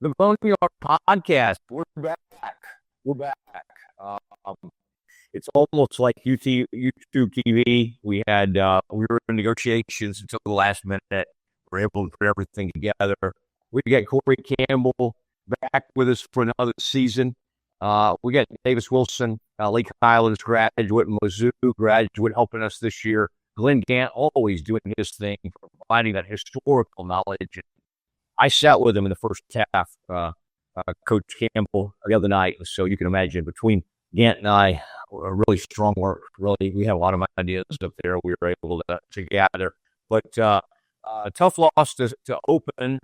The Boneyard podcast. We're back. We're back. Um, it's almost like YouTube TV. We were in negotiations until the last minute. We're able to put everything together. We got Cory Campbell back with us for another season. We got Davis Wilson, Lake Highlands graduate, Mizzou graduate, helping us this year. Glenn Gant always doing his thing, providing that historical knowledge. I sat with him in the first half, Coach Campbell, the other night. So you can imagine between Gant and I, really strong work. Really, we have a lot of ideas up there. We were able to gather. But tough loss to open.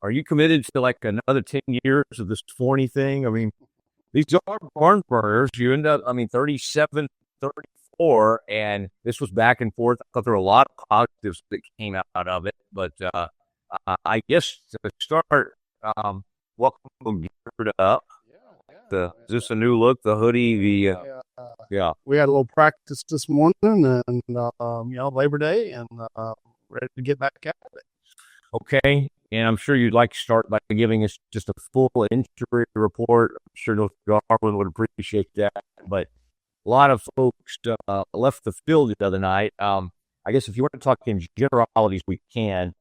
Are you committed to like another 10 years of this Forney thing? I mean, these are barn burners. You end up, 37, 34, and this was back and forth. I thought there were a lot of positives that came out of it. But I guess to start, welcome geared up. Is this a new look? The hoodie, yeah. We had a little practice this morning, and Labor Day, and ready to get back at it. Okay, and I'm sure you'd like to start by giving us just a full injury report. I'm sure Garland would appreciate that. But a lot of folks left the field the other night. I guess if you want to talk in generalities, we can.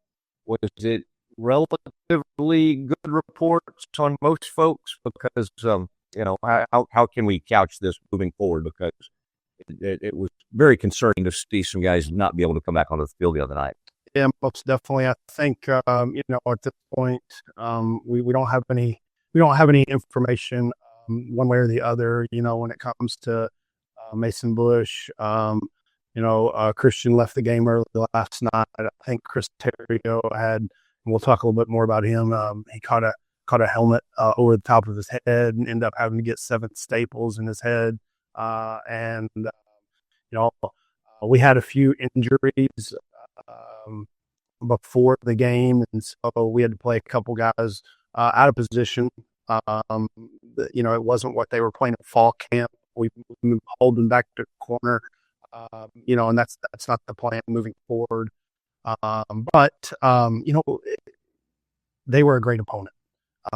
Was it relatively good reports on most folks? Because, how can we couch this moving forward? Because it was very concerning to see some guys not be able to come back onto the field the other night. Yeah, most definitely. I think, at this point, we don't have any information one way or the other, when it comes to Mason Bush. Christian left the game early last night. I think Chris Terrio had, and we'll talk a little bit more about him. He caught a helmet over the top of his head and ended up having to get 7 staples in his head. We had a few injuries before the game, and so we had to play a couple guys out of position. It wasn't what they were playing at fall camp. We moved Holden back to the corner. And that's not the plan moving forward. They were a great opponent.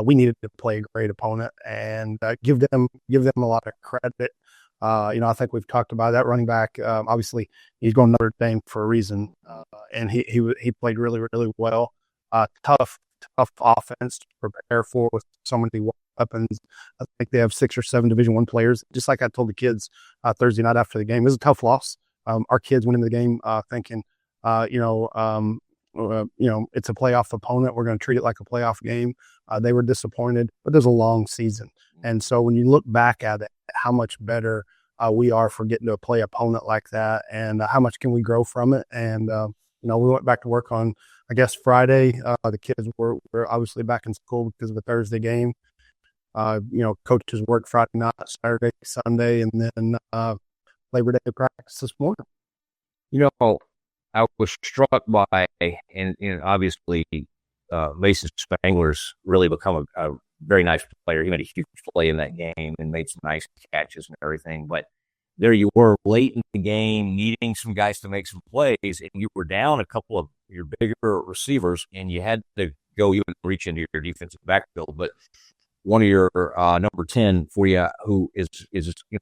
We needed to play a great opponent and give them a lot of credit. I think we've talked about that running back. Obviously, he's going Notre Dame for a reason, and he played really, really well. Tough offense to prepare for with so many weapons. I think they have 6 or 7 Division I players. Just like I told the kids Thursday night after the game, it was a tough loss. Our kids went into the game thinking, it's a playoff opponent. We're going to treat it like a playoff game. They were disappointed, but there's a long season. And so when you look back at it, how much better we are for getting to play opponent like that, and how much can we grow from it. And, we went back to work on, I guess, Friday. The kids were obviously back in school because of the Thursday game. Coaches worked Friday night, Saturday, Sunday, and then Labor Day practice this morning. I was struck by, and obviously Mason Spangler's really become a very nice player. He made a huge play in that game and made some nice catches and everything. But there you were late in the game, needing some guys to make some plays, and you were down a couple of your bigger receivers, and you had to go even reach into your defensive backfield. But one of your number 10 for you, who is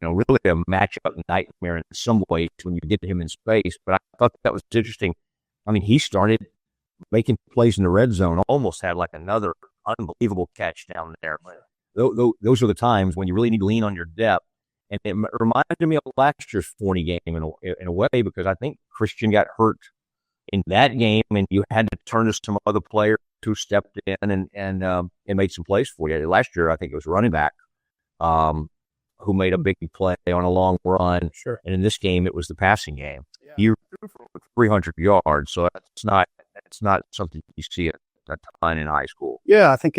really a matchup nightmare in some ways when you get to him in space. But I thought that was interesting. I mean, he started making plays in the red zone, almost had like another unbelievable catch down there. Those are the times when you really need to lean on your depth. And it reminded me of last year's Forney game in a way, because I think Christian got hurt in that game, and you had to turn to some other player who stepped in and made some plays for you. Last year, I think it was running back who made a big play on a long run. Sure. And in this game, it was the passing game. Yeah. He threw for 300 yards, so that's not something you see a ton in high school. Yeah, I think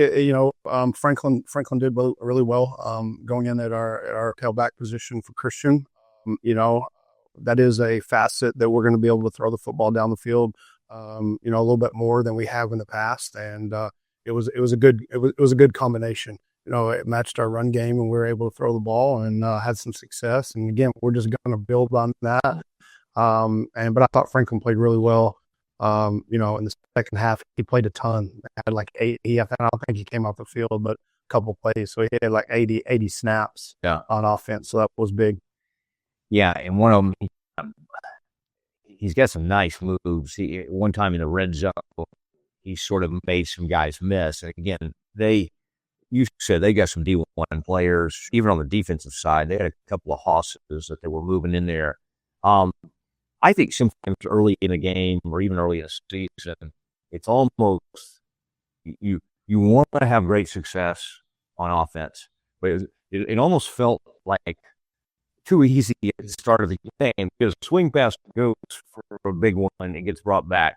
Franklin did really well going in at our tailback position for Christian. That is a facet that we're going to be able to throw the football down the field. A little bit more than we have in the past, and it was a good combination. It matched our run game, and we were able to throw the ball and had some success. And again, we're just going to build on that. But I thought Franklin played really well. In the second half, he played a ton. Had like 8. I don't think he came off the field, but a couple plays. So he had like 80 snaps on offense. So that was big. Yeah, and one of them, he's got some nice moves. One time in the red zone, he sort of made some guys miss. And again, you said they got some D1 players, even on the defensive side. They had a couple of hosses that they were moving in there. I think sometimes early in a game or even early in a season, it's almost you want to have great success on offense, but it almost felt like too easy at the start of the game because swing pass goes for a big one and gets brought back.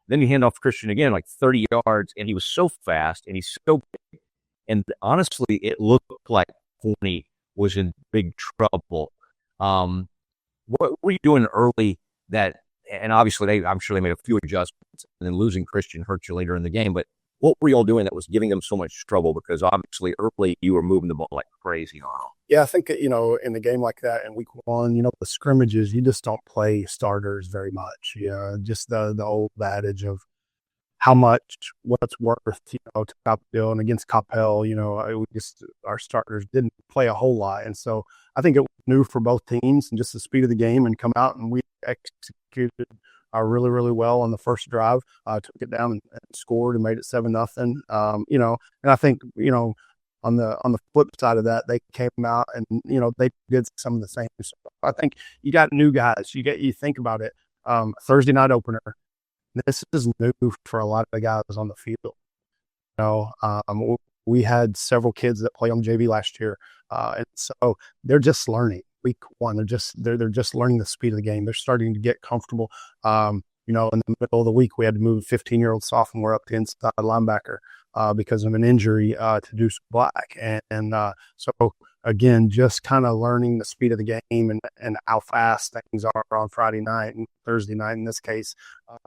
Then you hand off Christian again, like 30 yards, and he was so fast and he's so big. And honestly, it looked like Boney was in big trouble. What were you doing early that, and obviously I'm sure they made a few adjustments, and then losing Christian hurt you later in the game, but what were y'all doing that was giving them so much trouble? Because obviously early you were moving the ball like crazy on them. Yeah, I think, in a game like that in week 1, the scrimmages, you just don't play starters very much. Just the old adage of how much, what's worth, to Campbell and against Campbell, our starters didn't play a whole lot. And so I think it was new for both teams and just the speed of the game and come out and we executed really, really well on the first drive, took it down and scored and made it 7-0. And I think, on the flip side of that, they came out and, they did some of the same. So I think you got new guys. You think about it. Thursday night opener. This is new for a lot of the guys on the field. We had several kids that played on JV last year, and so they're just learning. Week 1, they're just learning the speed of the game. They're starting to get comfortable. In the middle of the week, we had to move a 15-year-old sophomore up to inside linebacker because of an injury to Deuce Black, and so again, just kind of learning the speed of the game and how fast things are on Friday night and Thursday night in this case.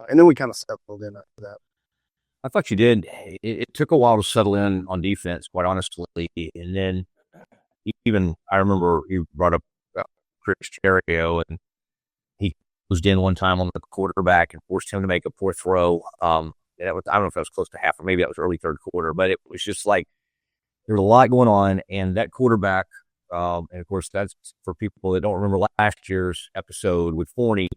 And then we kind of settled in after that. I thought you did. It took a while to settle in on defense, quite honestly. And then even I remember you brought up Chris Cherio, and he closed in one time on the quarterback and forced him to make a poor throw. I don't know if that was close to half or maybe that was early third quarter, but it was just like, there's a lot going on, and that quarterback, and of course, that's for people that don't remember last year's episode with Forney,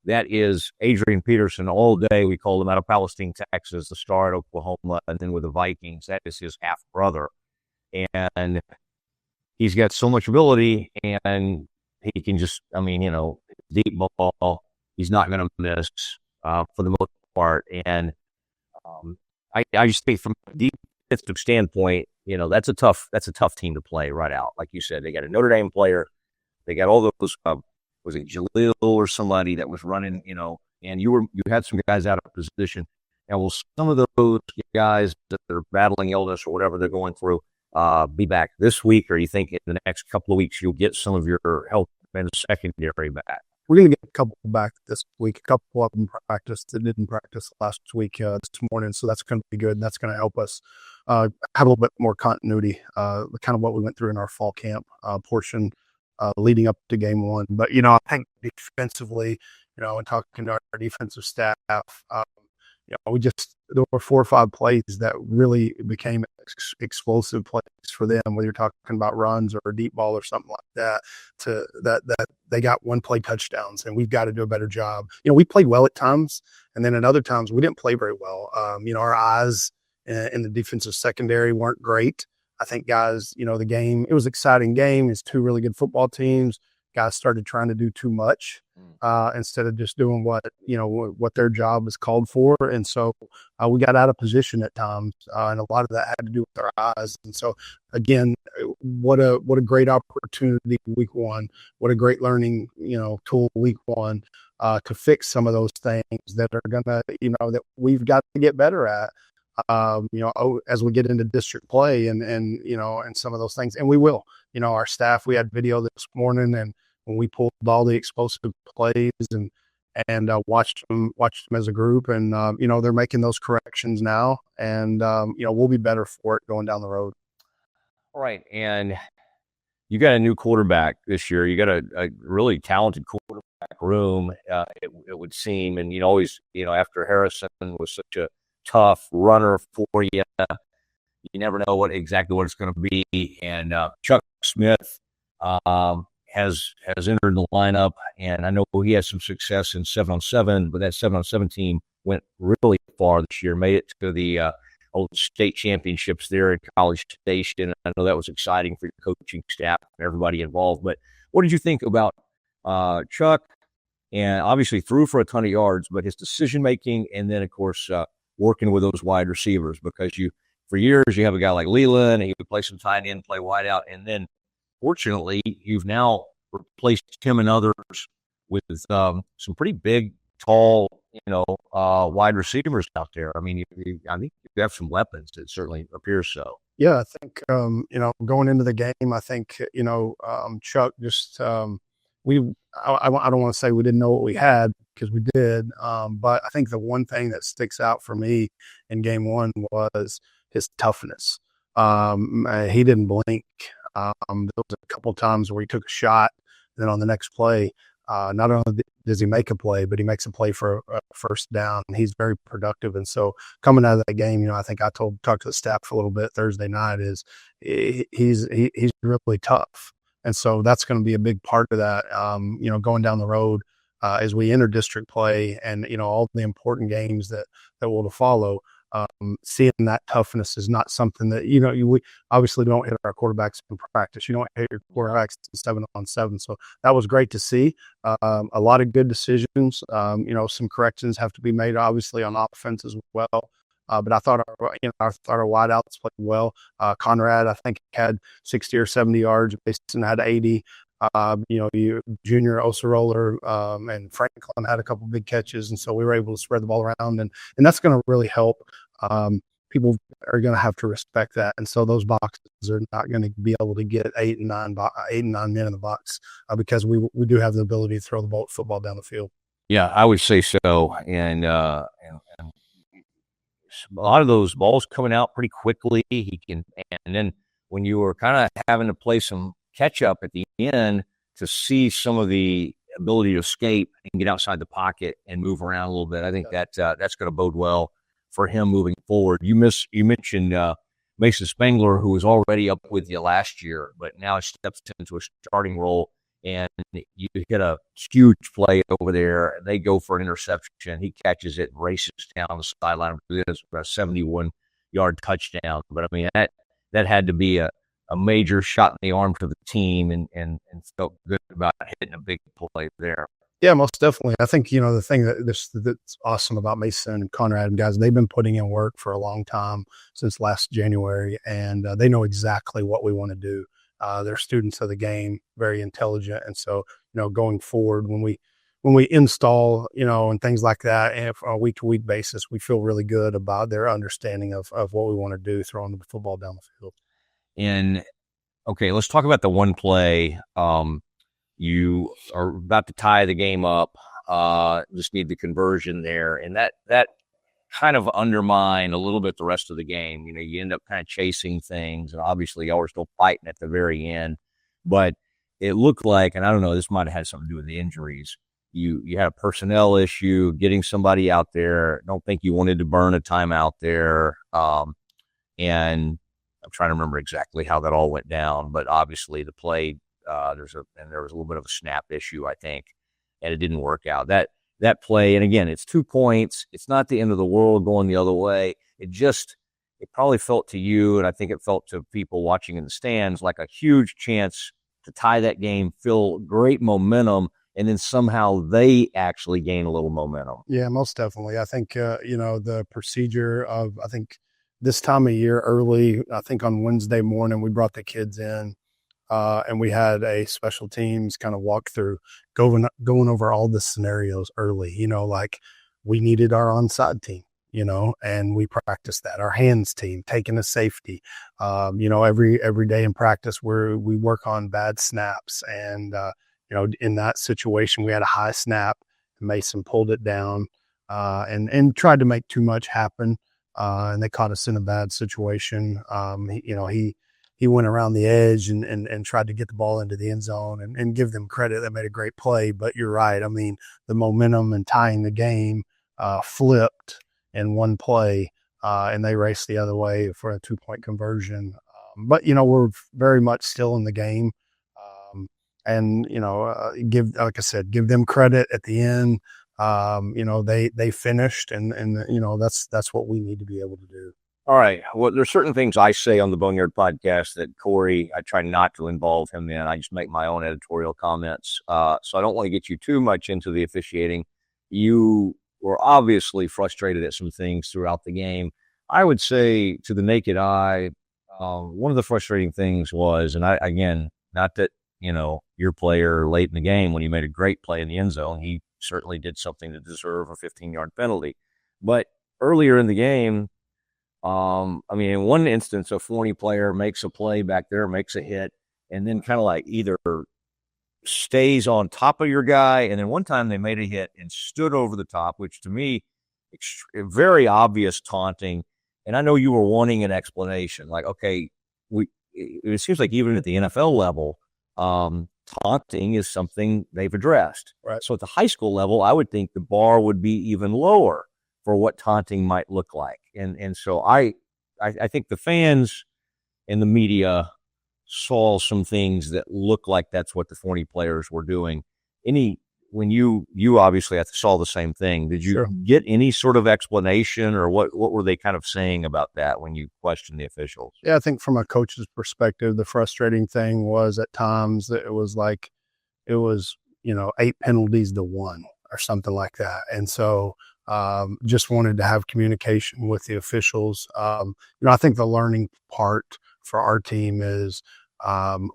that is Adrian Peterson all day. We called him out of Palestine, Texas, the star at Oklahoma, and then with the Vikings, that is his half-brother. And he's got so much ability, and he can just, deep ball, he's not going to miss for the most part. And I just think from a defensive standpoint, that's a tough team to play right out. Like you said, they got a Notre Dame player. They got all those, was it Jalil or somebody that was running, and you had some guys out of position. And will some of those guys that are battling illness or whatever they're going through be back this week? Or you think in the next couple of weeks you'll get some of your health and secondary back? We're going to get a couple back this week. A couple of them practiced that didn't practice last week, this morning. So that's going to be good. And that's going to help us have a little bit more continuity, kind of what we went through in our fall camp portion leading up to game 1. But, I think defensively, and talking to our defensive staff, there were 4 or 5 plays that really became explosive plays for them, whether you're talking about runs or a deep ball or something like that, that they got 1-play touchdowns, and we've got to do a better job. We played well at times, and then at other times we didn't play very well. Our eyes in the defensive secondary weren't great. I think guys, the game, it was an exciting game. It's 2 really good football teams. Guys started trying to do too much instead of just doing what their job is called for. And so we got out of position at times, and a lot of that had to do with our eyes. And so again, what a great opportunity week 1, what a great learning, tool week 1 to fix some of those things that are gonna, that we've got to get better at. As we get into district play and some of those things, and we will, our staff, we had video this morning, and when we pulled all the explosive plays and watched them as a group, and they're making those corrections now, and we'll be better for it going down the road. All right, and you got a new quarterback this year. You got a really talented quarterback room, it would seem. And, always, after Harrison was such a tough runner for you, you never know exactly what it's going to be. And Chuck Smith has entered the lineup, and I know he has some success in 7-on-7, but that 7-on-7 team went really far this year, made it to the old state championships there in College Station. I know that was exciting for your coaching staff and everybody involved. But what did you think about Chuck? And obviously threw for a ton of yards, but his decision making, and then of course working with those wide receivers, because for years you have a guy like Leland, and he would play some tight end, play wide out, and then fortunately you've now replaced him and others with some pretty big, tall, wide receivers out there. I mean, I think you have some weapons. It certainly appears so. Yeah, I think going into the game, I think Chuck just I don't want to say we didn't know what we had, because we did, but I think the one thing that sticks out for me in game one was his toughness. He didn't blink. There was a couple times where he took a shot, and then on the next play, not only does he make a play, but he makes a play for a first down. He's very productive. And so coming out of that game, I think I talked to the staff a little bit Thursday night, is he's really tough. And so that's going to be a big part of that, going down the road as we enter district play, and, all the important games that will follow. Seeing that toughness is not something that, we obviously don't hit our quarterbacks in practice. You don't hit your quarterbacks in 7-on-7. So that was great to see. A lot of good decisions. Some corrections have to be made, obviously, on offense as well. But I thought our wideouts played well. Conrad, I think, had 60 or 70 yards. Mason had 80. Junior Osaroller and Franklin had a couple big catches, and so we were able to spread the ball around, and that's going to really help. People are going to have to respect that, and so those boxes are not going to be able to get 8 and 9 men in the box, because we do have the ability to throw the football down the field. Yeah, I would say so, and a lot of those balls coming out pretty quickly. And then when you were kind of having to play some catch up at the end, to see some of the ability to escape and get outside the pocket and move around a little bit, I think that's going to bode well for him moving forward. You mentioned Mason Spangler, who was already up with you last year, but now steps into a starting role, and you hit a huge play over there. They go for an interception. He catches it and races down the sideline. It's a 71-yard touchdown. But, I mean, that had to be a major shot in the arm to the team, and felt good about hitting a big play there. Yeah, most definitely. I think, the thing that's awesome about Mason and Conrad and guys, they've been putting in work for a long time, since last January, and they know exactly what we want to do. They're students of the game, very intelligent. And so, going forward, when we install, and things like that, and on a week-to-week basis, we feel really good about their understanding of what we want to do, throwing the football down the field. And, okay, let's talk about the one play. You are about to tie the game up, just need the conversion there. And that kind of undermined a little bit the rest of the game. You end up kind of chasing things, and obviously y'all were still fighting at the very end. But it looked like, and I don't know, this might have had something to do with the injuries. You had a personnel issue, getting somebody out there. Don't think you wanted to burn a timeout there. And I'm trying to remember exactly how that all went down, but obviously the play, there was a little bit of a snap issue, I think, and it didn't work out. That play, and again, it's 2 points. It's not the end of the world going the other way. It probably felt to you, and I think it felt to people watching in the stands, like a huge chance to tie that game, feel great momentum, and then somehow they actually gain a little momentum. Yeah, most definitely. I think, the procedure of, I think this time of year early, I think on Wednesday morning, we brought the kids in, and we had a special teams kind of walk through, going over all the scenarios early, like we needed our onside team, and we practiced that. Our hands team, taking a safety, every day in practice where we work on bad snaps. And, in that situation, we had a high snap. Mason pulled it down, and tried to make too much happen. And they caught us in a bad situation. He he went around the edge and tried to get the ball into the end zone and give them credit. They made a great play, but you're right. I mean, the momentum and tying the game flipped in one play, and they raced the other way for a 2-point conversion. But, we're very much still in the game. And, like I said, give them credit at the end. They finished and that's what we need to be able to do. All right. Well, there's certain things I say on the Boneyard podcast that Cory, I try not to involve him in. I just make my own editorial comments. So I don't want to get you too much into the officiating. You were obviously frustrated at some things throughout the game. I would say to the naked eye, one of the frustrating things was, and again, not that, your player late in the game when he made a great play in the end zone, he certainly did something to deserve a 15-yard penalty. But earlier in the game, in one instance, a Forney player makes a play back there, makes a hit, and then kind of like either stays on top of your guy. And then one time they made a hit and stood over the top, which to me, very obvious taunting. And I know you were wanting an explanation. Like, okay, it seems like even at the NFL level, taunting is something they've addressed. Right. So at the high school level, I would think the bar would be even lower for what taunting might look like. And so I think the fans and the media saw some things that look like that's what the Forney players were doing. When you obviously saw the same thing, did you get any sort of explanation, or what were they kind of saying about that when you questioned the officials? Yeah, I think from a coach's perspective, the frustrating thing was at times that it was 8 penalties to 1 or something like that. And so just wanted to have communication with the officials. I think the learning part for our team is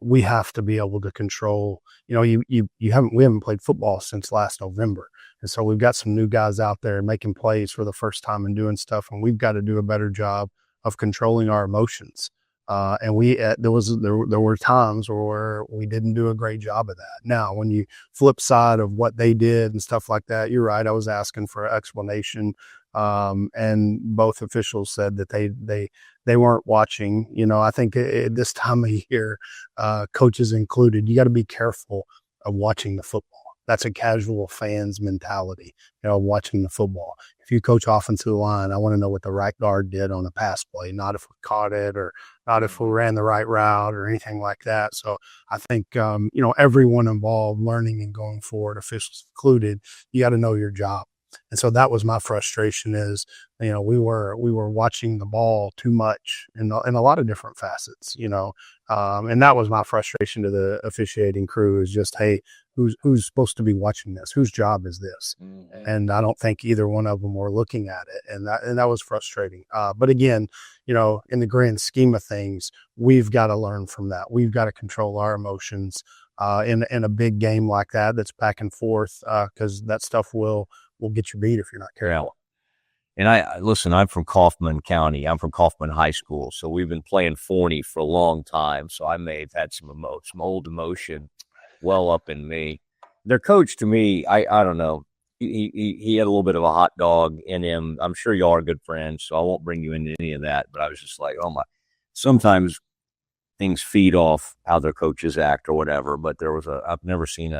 we have to be able to control. We haven't played football since last November, and so we've got some new guys out there making plays for the first time and doing stuff, and we've got to do a better job of controlling our emotions. And there were times where we didn't do a great job of that. Now, when you flip side of what they did and stuff like that, you're right. I was asking for an explanation, and both officials said that they weren't watching. I think at this time of year, coaches included, you got to be careful of watching the football. That's a casual fan's mentality, watching the football. If you coach offensive line, I want to know what the right guard did on a pass play, not if we caught it or not if we ran the right route or anything like that. So I think, everyone involved, learning and going forward, officials included, you got to know your job. And so that was my frustration is, we were watching the ball too much in a lot of different facets, and that was my frustration to the officiating crew is just, hey, who's supposed to be watching this? Whose job is this? Mm-hmm. And I don't think either one of them were looking at it. And that was frustrating. But again, in the grand scheme of things, we've got to learn from that. We've got to control our emotions in a big game like that that's back and forth, because that stuff will get you beat if you're not careful. And I'm from Kaufman County. I'm from Kaufman High School. So we've been playing Forney for a long time. So I may have had some old emotion well up in me. Their coach, to me, I don't know. He had a little bit of a hot dog in him. I'm sure y'all are good friends, so I won't bring you into any of that. But I was just like, oh my. Sometimes things feed off how their coaches act or whatever. But I've never seen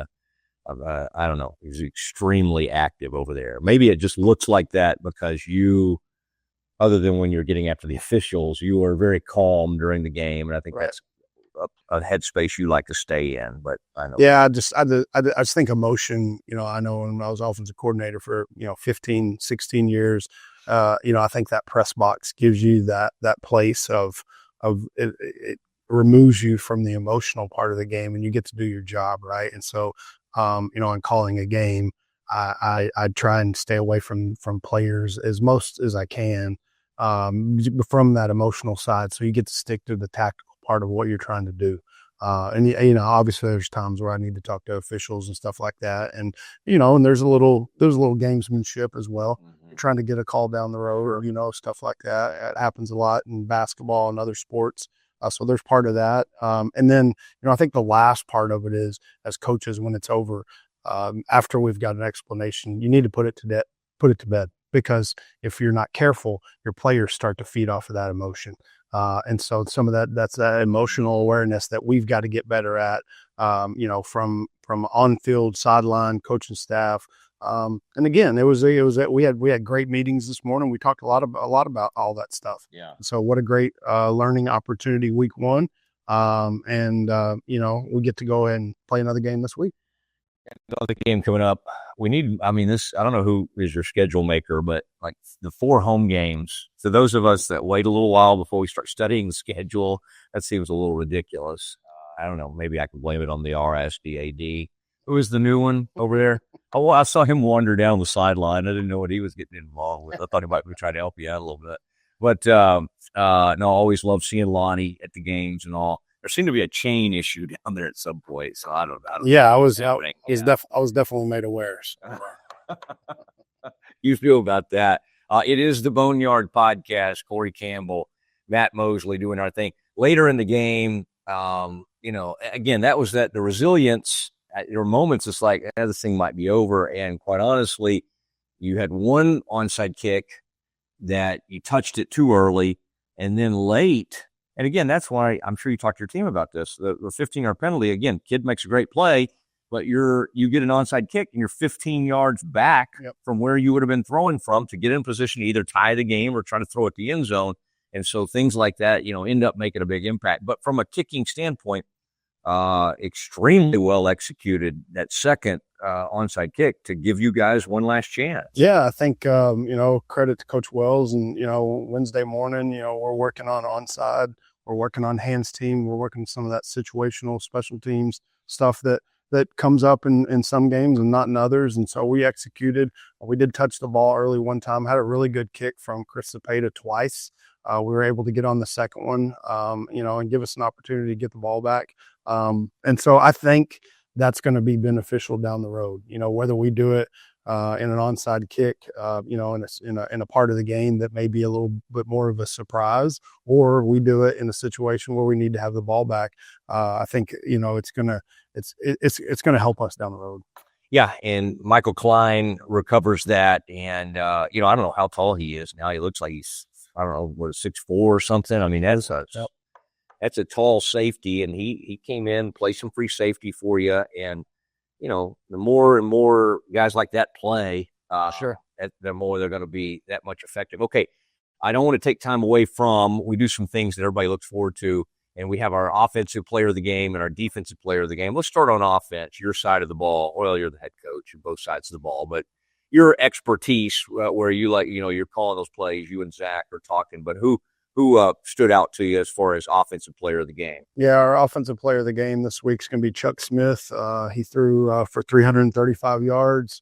I don't know. He's extremely active over there. Maybe it just looks like that because you, other than when you're getting after the officials, you are very calm during the game. And I think that's a headspace you like to stay in. But I know. Yeah, I just think emotion, I know when I was offensive coordinator for, 15, 16 years, I think that press box gives you that place of it removes you from the emotional part of the game and you get to do your job. Right. And so, in calling a game, I try and stay away from players as most as I can, from that emotional side. So you get to stick to the tactical part of what you're trying to do. And obviously there's times where I need to talk to officials and stuff like that. And, and there's a little gamesmanship as well. Mm-hmm. You're trying to get a call down the road or, stuff like that. It happens a lot in basketball and other sports. So there's part of that. And then, I think the last part of it is as coaches, when it's over, after we've got an explanation, you need to put it to bed, because if you're not careful, your players start to feed off of that emotion. And so some of that's that emotional awareness that we've got to get better at, from on-field, sideline, coaching staff. And again, we had great meetings this morning. We talked a lot about all that stuff. Yeah. So what a great learning opportunity week one. We get to go ahead and play another game this week. Another game coming up. I don't know who is your schedule maker, but like the 4 home games. So those of us that wait a little while before we start studying the schedule, that seems a little ridiculous. I don't know. Maybe I could blame it on the RSDAD. Who is the new one over there? Oh, I saw him wander down the sideline. I didn't know what he was getting involved with. I thought he might be trying to help you out a little bit. But no, I always love seeing Lonnie at the games and all. There seemed to be a chain issue down there at some point, so I don't know. Yeah, I was definitely made aware. You feel about that? It is the Boneyard podcast. Cory Campbell, Matt Mosley doing our thing. Later in the game, again, the resilience. There were moments it's like this thing might be over, and quite honestly, you had one onside kick that you touched it too early, and then late. And again, that's why I'm sure you talked to your team about this. The 15-yard penalty, again, kid makes a great play, but you get an onside kick and you're 15 yards back from where you would have been throwing from to get in position to either tie the game or try to throw at the end zone. And so things like that, end up making a big impact. But from a kicking standpoint, extremely well executed that second onside kick to give you guys one last chance. Yeah, I think, credit to Coach Wells. And, Wednesday morning, we're working on onside. We're working on hands team. We're working some of that situational special teams stuff that comes up in some games and not in others. And so we executed. We did touch the ball early one time, had a really good kick from Chris Cepeda twice. We were able to get on the second one, and give us an opportunity to get the ball back. And so I think that's going to be beneficial down the road, whether we do it in an onside kick, in a part of the game that may be a little bit more of a surprise, or we do it in a situation where we need to have the ball back. I think, it's going to help us down the road. Yeah. And Michael Klein recovers that. And, I don't know how tall he is now. He looks like he's, 6'4" or something. I mean, that's a tall safety, and he came in, played some free safety for you. And, the more and more guys like that play, the more they're going to be that much effective. Okay, I don't want to take time away from, we do some things that everybody looks forward to, and we have our offensive player of the game and our defensive player of the game. Let's start on offense, your side of the ball. Well, you're the head coach of both sides of the ball, but your expertise where you you're calling those plays, you and Zach are talking, but who stood out to you as far as offensive player of the game? Yeah, our offensive player of the game this week's going to be Chuck Smith. He threw for 335 yards,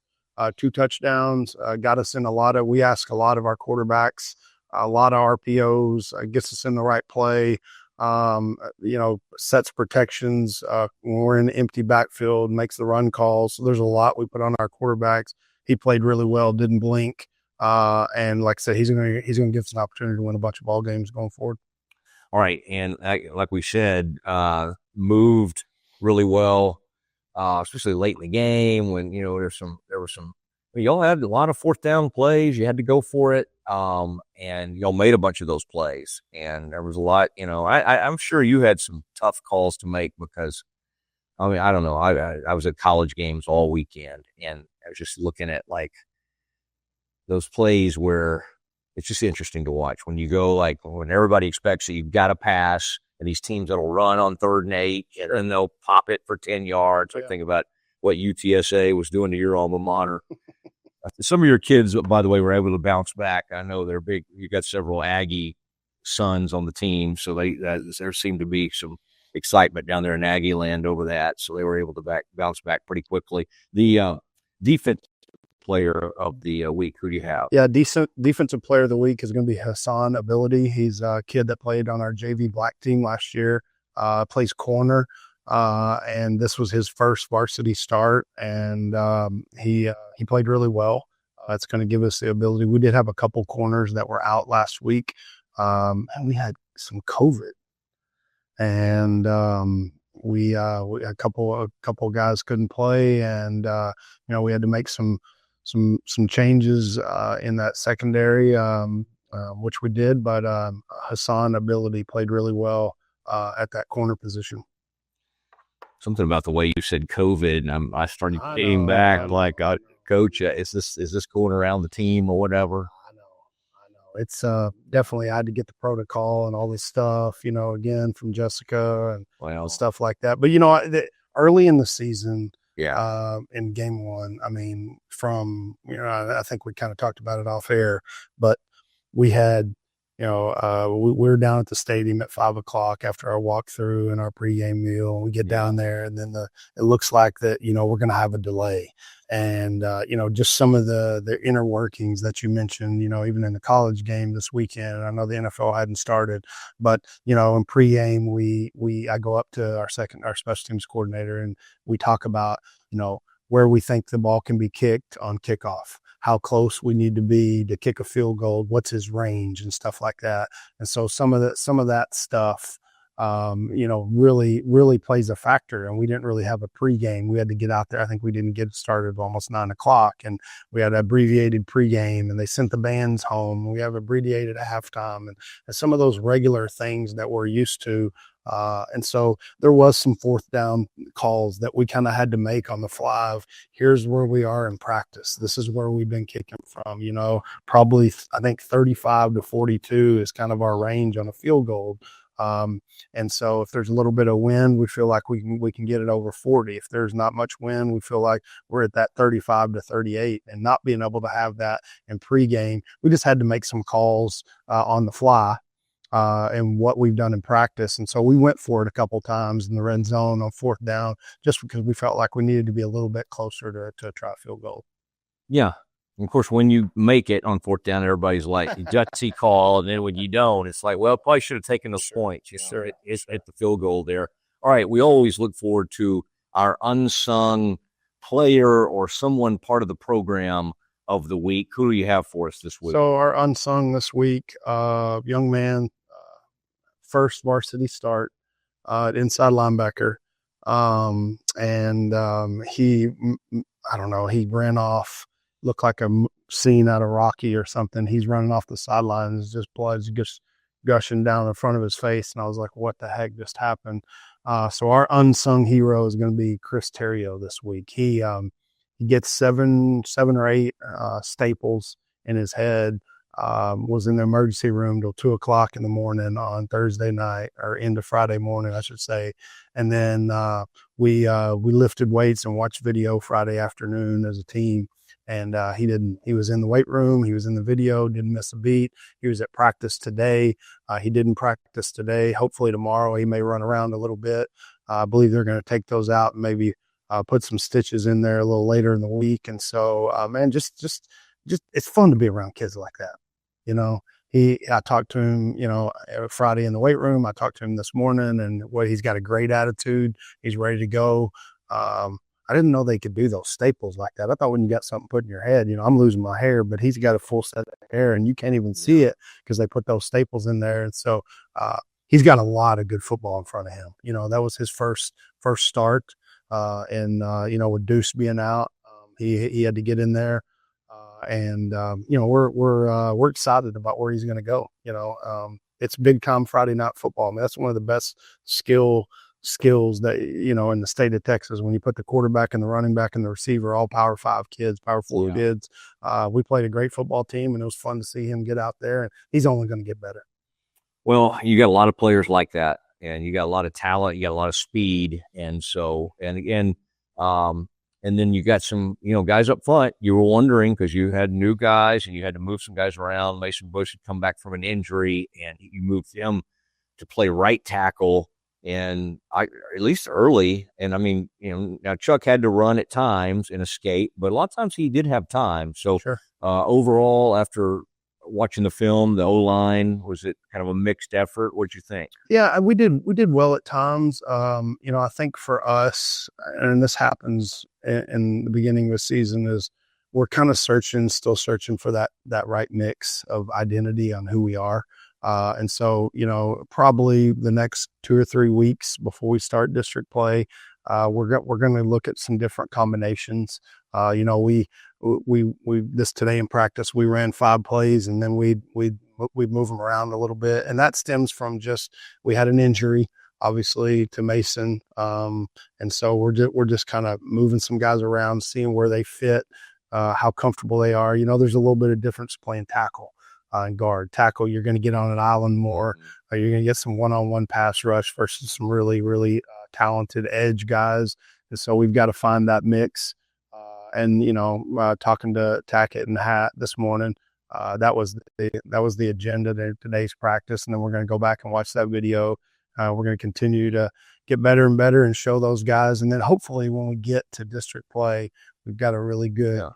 2 touchdowns, got us in we ask a lot of our quarterbacks, a lot of RPOs, gets us in the right play, sets protections when we're in the empty backfield, makes the run calls. So there's a lot we put on our quarterbacks. He played really well, didn't blink. And like I said, he's going to give us an opportunity to win a bunch of ball games going forward. All right. And like we said, moved really well, especially late in the game when, y'all had a lot of 4th down plays. You had to go for it. And y'all made a bunch of those plays, and there was a lot, I'm sure you had some tough calls to make because, I don't know. I was at college games all weekend, and I was just looking at those plays where it's just interesting to watch when you go when everybody expects that you've got to pass, and these teams that'll run on 3rd and 8 and they'll pop it for 10 yards. I think about what UTSA was doing to your alma mater. Some of your kids, by the way, were able to bounce back. I know they're big. You got several Aggie sons on the team, so there seemed to be some excitement down there in Aggie land over that. So they were able to bounce back pretty quickly. The defense player of the week, who do you have? Yeah, defensive player of the week is going to be Hassan Ability. He's a kid that played on our JV black team last year, plays corner, and this was his first varsity start, and he played really well. It's going to give us the ability. We did have a couple corners that were out last week, and we had some COVID, and we a couple guys couldn't play, and we had to make some changes in that secondary. which we did. But Hassan ability played really well at that corner position. Something about the way you said COVID, and I started getting back like, Coach, is this going around the team or whatever? I know. It's definitely, I had to get the protocol and all this stuff, again from Jessica and stuff like that. But early in the season, in game one, I mean, from I think we kind of talked about it off air, but we had we were down at the stadium at 5:00 after our walkthrough and our pregame meal. We get down there, and then it looks like that we're going to have a delay, and just some of the inner workings that you mentioned. Even in the college game this weekend, I know the NFL hadn't started, but in pregame I go up to our special teams coordinator, and we talk about where we think the ball can be kicked on kickoff, how close we need to be to kick a field goal, what's his range and stuff like that. And so some of that stuff, really, really plays a factor. And we didn't really have a pregame. We had to get out there. I think we didn't get started almost 9:00, and we had an abbreviated pregame, and they sent the bands home. We have abbreviated halftime, and some of those regular things that we're used to. And so there was some fourth down calls that we kind of had to make on the fly of, here's where we are in practice. This is where we've been kicking from, probably I think 35 to 42 is kind of our range on a field goal. And so if there's a little bit of wind, we feel like we can get it over 40. If there's not much wind, we feel like we're at that 35 to 38, and not being able to have that in pregame, we just had to make some calls on the fly. And what we've done in practice. And so we went for it a couple times in the red zone on fourth down, just because we felt like we needed to be a little bit closer to try a field goal. Yeah. And of course, when you make it on fourth down, everybody's like, gutsy call. And then when you don't, it's like, well, probably should have taken those points. Yes, sir. It's at the field goal there. All right. We always look forward to our unsung player or someone part of the program of the week. Who do you have for us this week? So our unsung this week, young man, first varsity start inside linebacker. He ran off, looked like a scene out of Rocky or something. He's running off the sidelines, just blood's just gushing down in front of his face. And I was like, what the heck just happened? So our unsung hero is going to be Chris Terrio this week. He gets seven or eight staples in his head. Was in the emergency room till 2:00 in the morning on Thursday night, or into Friday morning, I should say. And then we lifted weights and watched video Friday afternoon as a team. And he was in the weight room. He was in the video, didn't miss a beat. He was at practice today. He didn't practice today. Hopefully tomorrow he may run around a little bit. I believe they're going to take those out and maybe put some stitches in there a little later in the week. And so, man, just it's fun to be around kids like that. I talked to him, Friday in the weight room. I talked to him this morning, and he's got a great attitude. He's ready to go. I didn't know they could do those staples like that. I thought when you got something put in your head, I'm losing my hair, but he's got a full set of hair and you can't even see it because they put those staples in there. And so, he's got a lot of good football in front of him. That was his first start. With Deuce being out, he had to get in there. We're excited about where he's going to go. It's big time Friday night football. I mean, that's one of the best skills that, in the state of Texas, when you put the quarterback and the running back and the receiver, all Power 5 kids, Power 4 kids. We played a great football team, and it was fun to see him get out there, and he's only going to get better. Well, you got a lot of players like that, and you got a lot of talent, you got a lot of speed. And then you got some, guys up front. You were wondering, because you had new guys and you had to move some guys around. Mason Bush had come back from an injury, and you moved him to play right tackle, and at least early. And I mean, now Chuck had to run at times and escape, but a lot of times he did have time. So sure. Overall, after watching the film, the O-line, was it kind of a mixed effort? What'd you think? Yeah, we did well at times. I think for us, and this happens in the beginning of the season, is we're kind of still searching for that right mix of identity on who we are. And so, probably the next 2 or 3 weeks before we start district play, we're going to look at some different combinations. we this today in practice, we ran 5 plays and then we'd move them around a little bit. And that stems from just, we had an injury, obviously, to Mason. And so we're just kind of moving some guys around, seeing where they fit, how comfortable they are. There's a little bit of difference playing tackle and guard. Tackle, you're going to get on an island more. You're going to get some one-on-one pass rush versus some really, really talented edge guys. And so we've got to find that mix. And talking to Tackett and Hat this morning, that was the agenda of today's practice. And then we're going to go back and watch that video. We're going to continue to get better and better and show those guys. And then hopefully when we get to district play, we've got a really good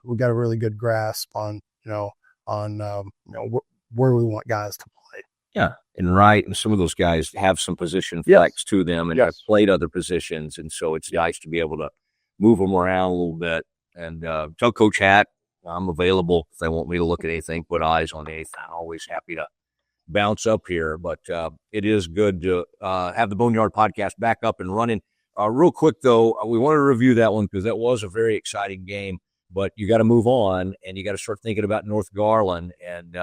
grasp on where we want guys to play. Yeah. And some of those guys have some position flex to them and have played other positions. And so it's nice to be able to move them around a little bit. And tell Coach Hat I'm available if they want me to look at anything, put eyes on anything. I'm always happy to bounce up here. But it is good to have the Boneyard podcast back up and running. Real quick, though, we want to review that one because that was a very exciting game. But you got to move on, and you got to start thinking about North Garland. And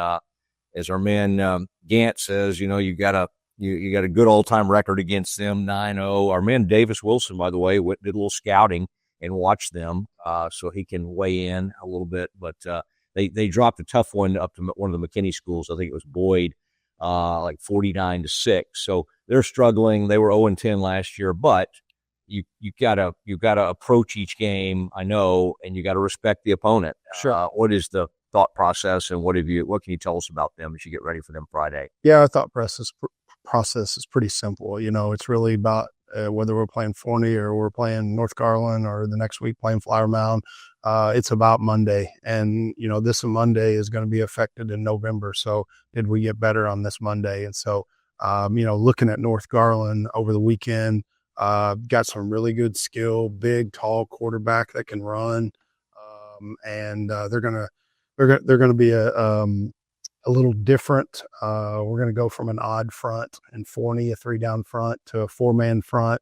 as our man Gant says, you got a good all-time record against them, 9-0. Our man Davis Wilson, by the way, did a little scouting and watched them, so he can weigh in a little bit. But they dropped a tough one up to one of the McKinney schools. I think it was Boyd, like 49-6. So they're struggling. They were 0-10 last year, but you gotta approach each game, I know, and you got to respect the opponent. Sure. What is the thought process, and what can you tell us about them as you get ready for them Friday? Yeah, our thought process is pretty simple. It's really about whether we're playing Forney or we're playing North Garland or the next week playing Flower Mound. It's about Monday, and this Monday is going to be affected in November. So did we get better on this Monday? And so looking at North Garland over the weekend, got some really good skill, big, tall quarterback that can run, and they're gonna be a little different. We're going to go from an odd front in Forney, a 3-down front, to a 4-man front.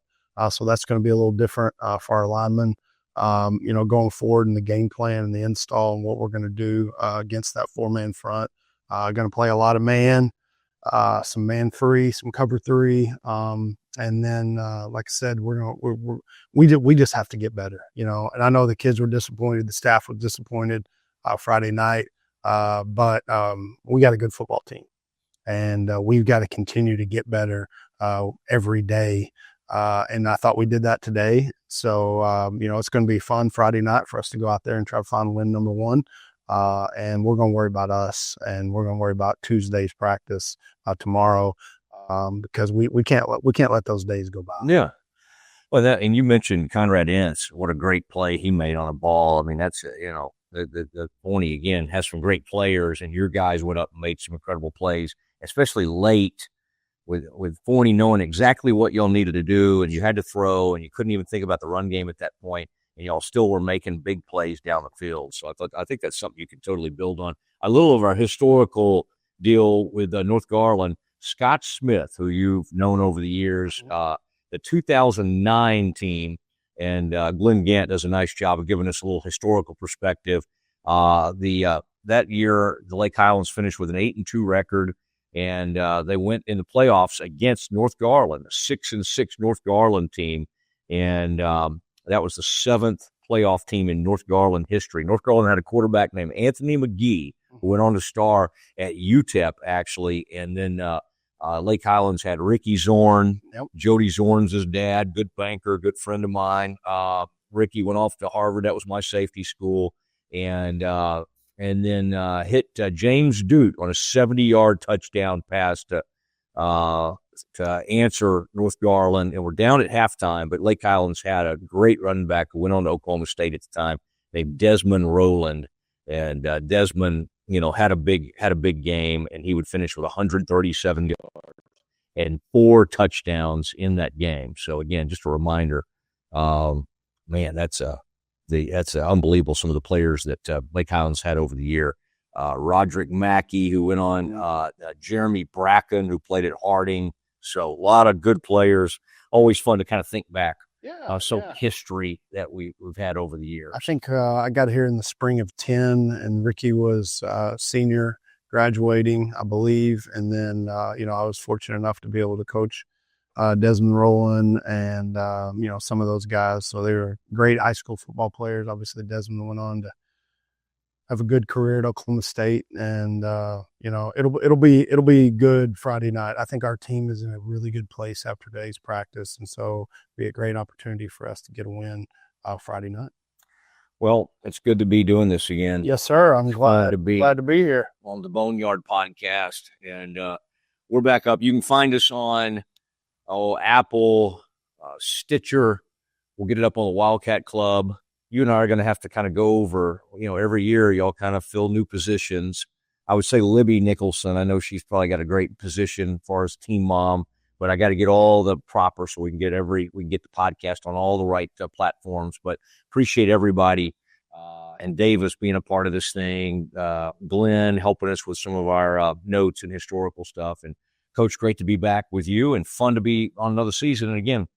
So that's going to be a little different for our linemen. Going forward in the game plan and the install and what we're going to do against that 4-man front. Going to play a lot of man, some man free, some cover 3. And then, like I said, we just have to get better, and I know the kids were disappointed. The staff was disappointed Friday night. But we got a good football team, and we've got to continue to get better every day. And I thought we did that today. So, it's going to be fun Friday night for us to go out there and try to find win number 1. And we're going to worry about us, and we're going to worry about Tuesday's practice tomorrow because we can't let those days go by. Yeah. Well, and you mentioned Conrad Ince. What a great play he made on a ball. I mean, that's the Forney, again, has some great players, and your guys went up and made some incredible plays, especially late with Forney knowing exactly what y'all needed to do, and you had to throw, and you couldn't even think about the run game at that point, and y'all still were making big plays down the field. So I think that's something you can totally build on. A little of our historical deal with North Garland, Scott Smith, who you've known over the years, the 2009 team, and Glenn Gant does a nice job of giving us a little historical perspective. That year, the Lake Highlands finished with an 8-2 record, and they went in the playoffs against North Garland, a 6-6 North Garland team, and that was the 7th playoff team in North Garland history. North Garland had a quarterback named Anthony McGee, who went on to star at UTEP, actually, and then Lake Highlands had Ricky Zorn. Yep. Jody Zorn's his dad, good banker, good friend of mine. Ricky went off to Harvard. That was my safety school. And then hit James Dute on a 70-yard touchdown pass to answer North Garland. And we're down at halftime, but Lake Highlands had a great running back who went on to Oklahoma State at the time named Desmond Rowland. And Desmond, had a big game, and he would finish with 137 yards and 4 touchdowns in that game. So again, just a reminder, man, that's unbelievable. Some of the players that Lake Highlands had over the year. Roderick Mackey, who went on, Jeremy Bracken, who played at Harding. So a lot of good players. Always fun to kind of think back history that we've had over the years. I think I got here in the spring of 10, and Ricky was senior, graduating, I believe. And then, I was fortunate enough to be able to coach Desmond Rowland and, some of those guys. So they were great high school football players. Obviously, Desmond went on to have a good career at Oklahoma State, and it'll be good Friday night. I think our team is in a really good place after today's practice, and so it'll be a great opportunity for us to get a win Friday night. Well, it's good to be doing this again. Yes, sir. I'm glad to be here on the Boneyard podcast, and we're back up. You can find us on Apple, Stitcher. We'll get it up on the Wildcat Club. You and I are going to have to kind of go over, every year y'all kind of fill new positions. I would say Libby Nicholson. I know she's probably got a great position as far as team mom, but I got to get all the proper so we can get the podcast on all the right platforms. But appreciate everybody and Davis being a part of this thing. Glenn helping us with some of our notes and historical stuff. And Coach, great to be back with you and fun to be on another season. And again,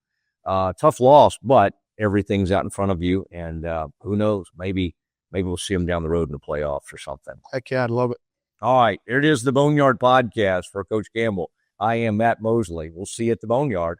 tough loss, but everything's out in front of you, and who knows? Maybe we'll see them down the road in the playoffs or something. Heck yeah, I'd love it. All right, here it is, the Boneyard podcast for Coach Campbell. I am Matt Mosley. We'll see you at the Boneyard.